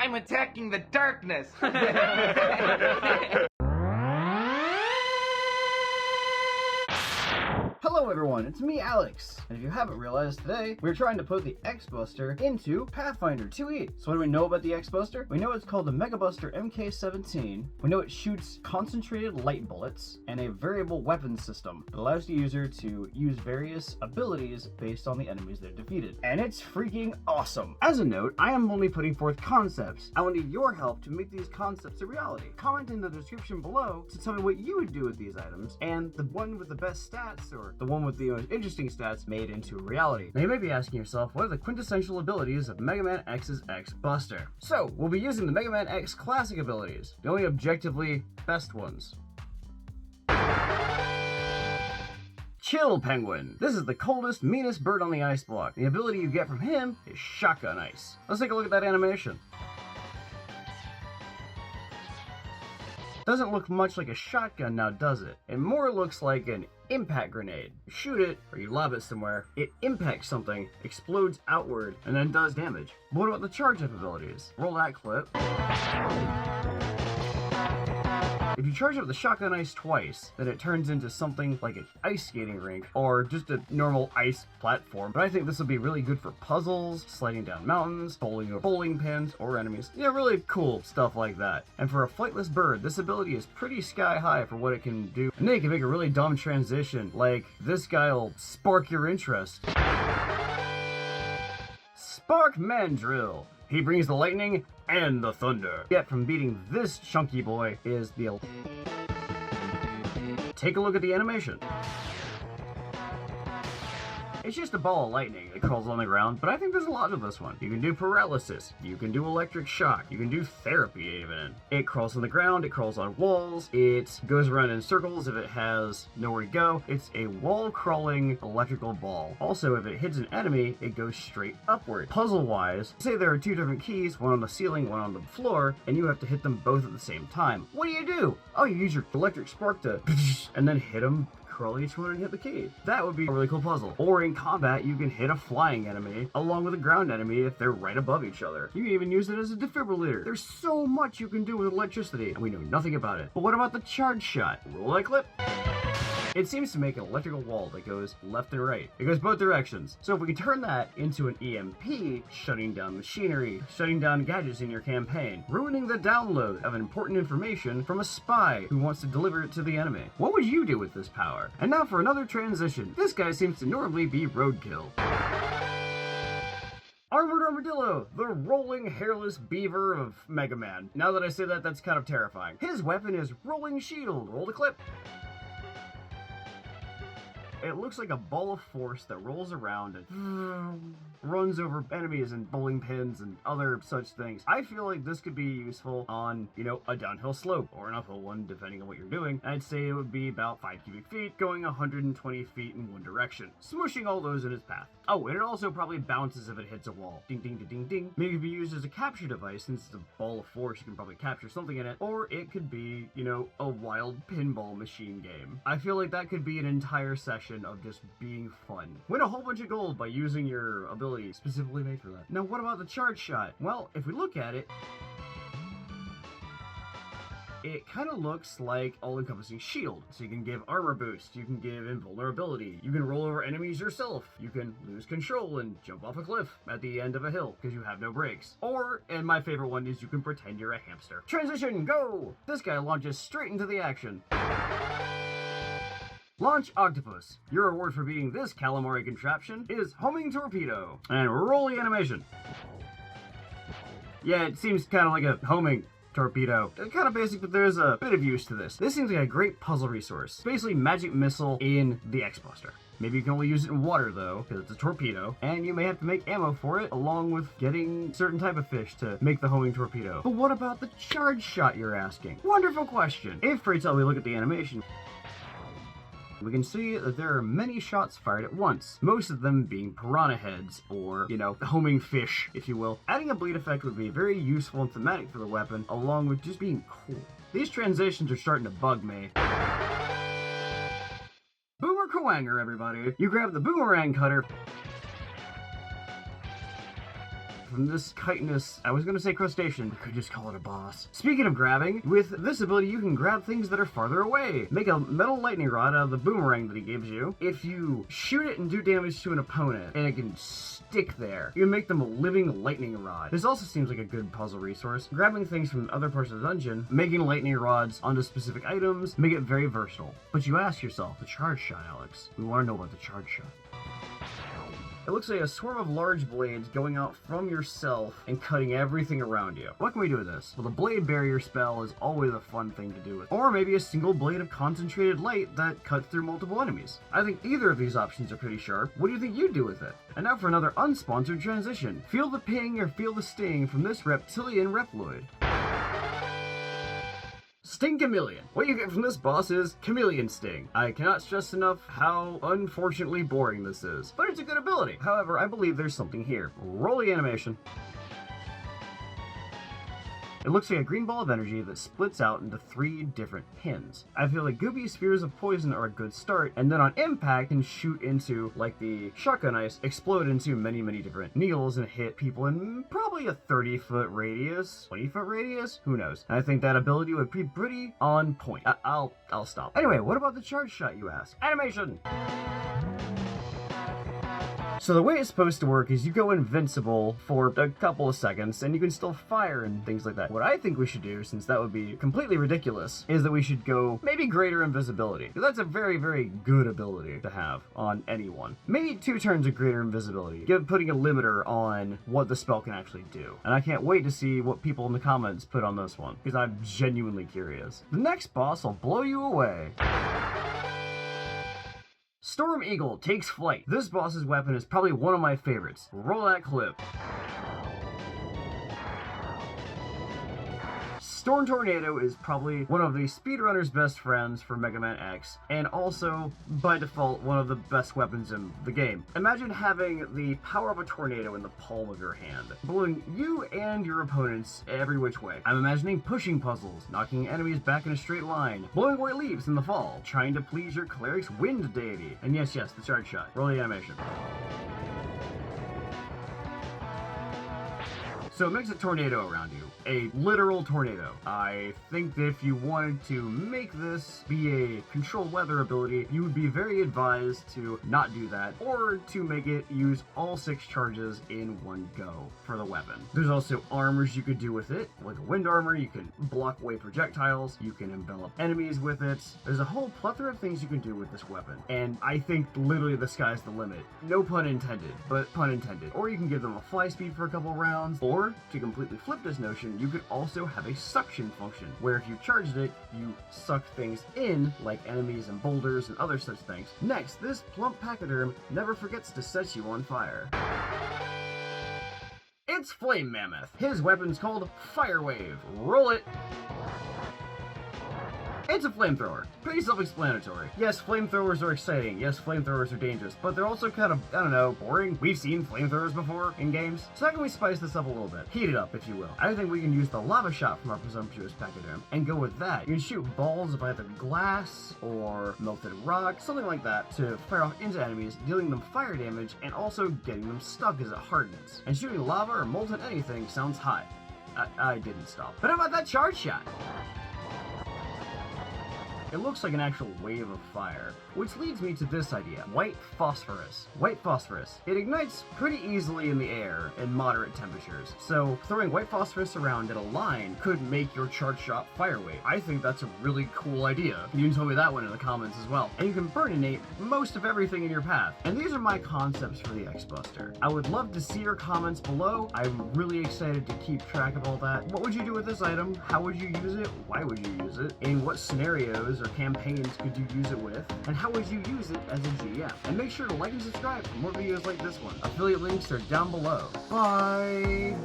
I'm attacking the darkness. Hello everyone, it's me Alex, and if you haven't realized, today we're trying to put the X-Buster into Pathfinder 2e. So what do we know about the X-Buster? We know it's called the Megabuster MK17. We know it shoots concentrated light bullets and a variable weapon system that allows the user to use various abilities based on the enemies they've defeated. And it's freaking awesome! As a note, I am only putting forth concepts. I will need your help to make these concepts a reality. Comment in the description below to tell me what you would do with these items, and the one with the best stats, or the one with the most interesting stats, made into reality. Now you may be asking yourself, what are the quintessential abilities of Mega Man X's X-Buster? So, we'll be using the Mega Man X classic abilities, the only objectively best ones. Chill Penguin. This is the coldest, meanest bird on the ice block. The ability you get from him is Shotgun Ice. Let's take a look at that animation. Doesn't look much like a shotgun now, does it? It more looks like an impact grenade. You shoot it, or you lob it somewhere, it impacts something, explodes outward, and then does damage. But what about the charge-up abilities? Roll that clip. If you charge up the Shotgun Ice twice, then it turns into something like an ice skating rink, or just a normal ice platform. But I think this will be really good for puzzles, sliding down mountains, bowling over bowling pins, or enemies. Yeah, really cool stuff like that. And for a flightless bird, this ability is pretty sky high for what it can do. And then you can make a really dumb transition, like this guy will spark your interest. Spark Mandrill. He brings the lightning and the thunder. Yet from beating this chunky boy is the... Take a look at the animation. It's just a ball of lightning that crawls on the ground, but I think there's a lot to this one. You can do paralysis, you can do electric shock, you can do therapy even. It crawls on the ground, it crawls on walls, it goes around in circles if it has nowhere to go. It's a wall-crawling electrical ball. Also, if it hits an enemy, it goes straight upward. Puzzle-wise, say there are two different keys, one on the ceiling, one on the floor, and you have to hit them both at the same time. What do? Oh, you use your electric spark to and then hit them. Crawl each one and hit the key. That would be a really cool puzzle. Or in combat, you can hit a flying enemy along with a ground enemy if they're right above each other. You can even use it as a defibrillator. There's so much you can do with electricity, and we know nothing about it. But what about the charge shot? Roll that clip. It seems to make an electrical wall that goes left and right. It goes both directions. So if we can turn that into an EMP, shutting down machinery, shutting down gadgets in your campaign, ruining the download of important information from a spy who wants to deliver it to the enemy. What would you do with this power? And now for another transition. This guy seems to normally be roadkill. Armored Armadillo, the rolling hairless beaver of Mega Man. Now that I say that, that's kind of terrifying. His weapon is Rolling Shield. Roll the clip. It looks like a ball of force that rolls around and runs over enemies and bowling pins and other such things. I feel like this could be useful on, a downhill slope or an uphill one, depending on what you're doing. I'd say it would be about 5 cubic feet, going 120 feet in one direction, smooshing all those in its path. Oh, and it also probably bounces if it hits a wall. Ding, ding, ding, ding. Maybe it could be used as a capture device, since it's a ball of force, you can probably capture something in it. Or it could be, a wild pinball machine game. I feel like that could be an entire session of just being fun. Win a whole bunch of gold by using your ability specifically made for that. Now, what about the charge shot? Well, if we look at it, it kind of looks like all-encompassing shield. So you can give armor boost, you can give invulnerability, you can roll over enemies yourself, you can lose control and jump off a cliff at the end of a hill because you have no brakes. Or, and my favorite one is you can pretend you're a hamster. Transition, go! This guy launches straight into the action. Launch Octopus. Your reward for beating this calamari contraption is Homing Torpedo. And roll the animation. Yeah, it seems kind of like a homing torpedo. It's kind of basic, but there's a bit of use to this. This seems like a great puzzle resource. It's basically magic missile in the X-Buster. Maybe you can only use it in water though, because it's a torpedo, and you may have to make ammo for it, along with getting certain type of fish to make the homing torpedo. But what about the charge shot, you're asking? Wonderful question. If, for example, we look at the animation, we can see that there are many shots fired at once, most of them being piranha heads, or, homing fish, if you will. Adding a bleed effect would be very useful and thematic for the weapon, along with just being cool. These transitions are starting to bug me. Boomer everybody. You grab the boomerang cutter from from this chitinous, I was gonna say crustacean, but could just call it a boss. Speaking of grabbing, with this ability you can grab things that are farther away. Make a metal lightning rod out of the boomerang that he gives you. If you shoot it and do damage to an opponent, and it can stick there, you can make them a living lightning rod. This also seems like a good puzzle resource. Grabbing things from other parts of the dungeon, making lightning rods onto specific items, make it very versatile. But you ask yourself, the charge shot, Alex. We want to know about the charge shot. It looks like a swarm of large blades going out from yourself and cutting everything around you. What can we do with this? Well, the blade barrier spell is always a fun thing to do with. Or maybe a single blade of concentrated light that cuts through multiple enemies. I think either of these options are pretty sharp. What do you think you'd do with it? And now for another unsponsored transition. Feel the ping or feel the sting from this reptilian Reploid. Sting Chameleon. What you get from this boss is Chameleon Sting. I cannot stress enough how unfortunately boring this is, but it's a good ability. However, I believe there's something here. Roll the animation. It looks like a green ball of energy that splits out into 3 different pins. I feel like goopy spheres of poison are a good start, and then on impact can shoot into, like the shotgun ice, explode into many, many different needles and hit people in probably a 30-foot radius, 20-foot radius, who knows. And I think that ability would be pretty on point. I'll stop. Anyway, what about the charge shot, you ask? Animation! So the way it's supposed to work is you go invincible for a couple of seconds and you can still fire and things like that. What I think we should do, since that would be completely ridiculous, is that we should go maybe greater invisibility. Because that's a very, very good ability to have on anyone. Maybe 2 turns of greater invisibility, putting a limiter on what the spell can actually do. And I can't wait to see what people in the comments put on this one, because I'm genuinely curious. The next boss will blow you away. Storm Eagle takes flight. This boss's weapon is probably one of my favorites. Roll that clip. Storm Tornado is probably one of the speedrunner's best friends for Mega Man X, and also, by default, one of the best weapons in the game. Imagine having the power of a tornado in the palm of your hand, blowing you and your opponents every which way. I'm imagining pushing puzzles, knocking enemies back in a straight line, blowing away leaves in the fall, trying to please your cleric's wind deity. And yes, the charge shot. Roll the animation. So it makes a tornado around you. A literal tornado. I think that if you wanted to make this be a controlled weather ability, you would be very advised to not do that, or to make it use all 6 charges in one go for the weapon. There's also armors you could do with it, like a wind armor. You can block away projectiles, you can envelop enemies with it. There's a whole plethora of things you can do with this weapon, and I think literally the sky's the limit. No pun intended, but pun intended. Or you can give them a fly speed for a couple rounds, or to completely flip this notion, you could also have a suction function, where if you charged it, you suck things in, like enemies and boulders and other such things. Next, this plump pachyderm never forgets to set you on fire. It's Flame Mammoth. His weapon's called Fire Wave. Roll it! It's a flamethrower. Pretty self-explanatory. Yes, flamethrowers are exciting. Yes, flamethrowers are dangerous, but they're also kind of, I don't know, boring. We've seen flamethrowers before in games. So how can we spice this up a little bit? Heat it up, if you will. I think we can use the lava shot from our presumptuous pachyderm and go with that. You can shoot balls of either glass or melted rock, something like that, to fire off into enemies, dealing them fire damage and also getting them stuck as it hardens. And shooting lava or molten anything sounds hot. I didn't stop. But how about that charge shot? It looks like an actual wave of fire, which leads me to this idea, white phosphorus. White phosphorus. It ignites pretty easily in the air in moderate temperatures, so throwing white phosphorus around in a line could make your charge shot fire wave. I think that's a really cool idea. You can tell me that one in the comments as well. And you can burninate most of everything in your path. And these are my concepts for the X-Buster. I would love to see your comments below. I'm really excited to keep track of all that. What would you do with this item? How would you use it? Why would you use it? In what scenarios or campaigns could you use it with? And how would you use it as a GM? And make sure to like and subscribe for more videos like this one. Affiliate links are down below. Bye!